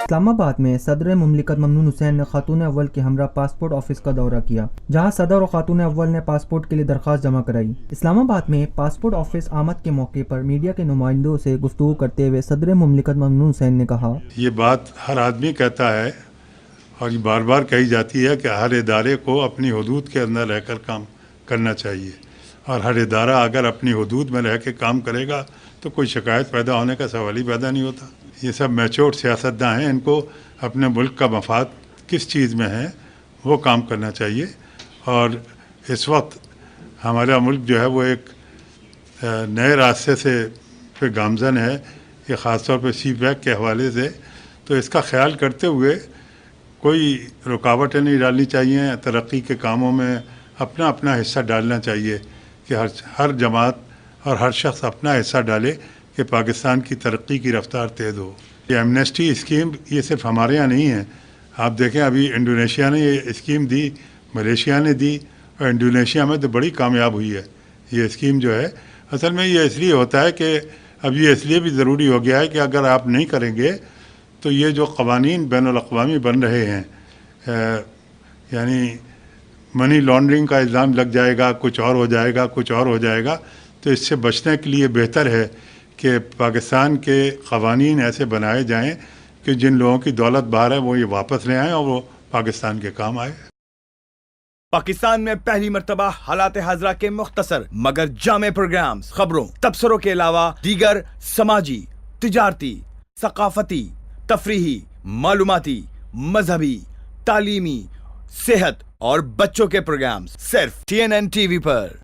اسلام آباد میں صدر مملکت ممنون حسین نے خاتون اول کے ہمراہ پاسپورٹ آفس کا دورہ کیا، جہاں صدر اور خاتون اول نے پاسپورٹ کے لیے درخواست جمع کرائی۔ اسلام آباد میں پاسپورٹ آفس آمد کے موقع پر میڈیا کے نمائندوں سے گفتگو کرتے ہوئے صدر مملکت ممنون حسین نے کہا، یہ بات ہر آدمی کہتا ہے اور یہ بار بار کہی جاتی ہے کہ ہر ادارے کو اپنی حدود کے اندر رہ کر کام کرنا چاہیے، اور ہر ادارہ اگر اپنی حدود میں رہ کے کام کرے گا تو کوئی شکایت پیدا ہونے کا سوال ہی پیدا نہیں ہوتا۔ یہ سب میچور سیاستداں ہیں، ان کو اپنے ملک کا مفاد کس چیز میں ہے وہ کام کرنا چاہیے۔ اور اس وقت ہمارا ملک جو ہے وہ ایک نئے راستے سے پہ گامزن ہے، یہ خاص طور پہ سی پیک کے حوالے سے، تو اس کا خیال کرتے ہوئے کوئی رکاوٹیں نہیں ڈالنی چاہیے۔ ترقی کے کاموں میں اپنا اپنا حصہ ڈالنا چاہیے کہ ہر جماعت اور ہر شخص اپنا حصہ ڈالے کہ پاکستان کی ترقی کی رفتار تیز ہو۔ یہ ایمنیسٹی اسکیم یہ صرف ہمارے یہاں نہیں ہے، آپ دیکھیں ابھی انڈونیشیا نے یہ اسکیم دی، ملیشیا نے دی، اور انڈونیشیا میں تو بڑی کامیاب ہوئی ہے یہ اسکیم جو ہے۔ اصل میں یہ اس لیے ہوتا ہے کہ اب یہ اس لیے بھی ضروری ہو گیا ہے کہ اگر آپ نہیں کریں گے تو یہ جو قوانین بین الاقوامی بن رہے ہیں، یعنی منی لانڈرنگ کا الزام لگ جائے گا، کچھ اور ہو جائے گا، کچھ اور ہو جائے گا، تو اس سے بچنے کے لیے بہتر ہے کہ پاکستان کے قوانین ایسے بنائے جائیں کہ جن لوگوں کی دولت باہر ہے وہ یہ واپس لے آئیں اور وہ پاکستان کے کام آئے۔ پاکستان میں پہلی مرتبہ حالات حاضرہ کے مختصر مگر جامع پروگرامز، خبروں، تبصروں کے علاوہ دیگر سماجی، تجارتی، ثقافتی، تفریحی، معلوماتی، مذہبی، تعلیمی، صحت اور بچوں کے پروگرامز صرف TNN TV پر۔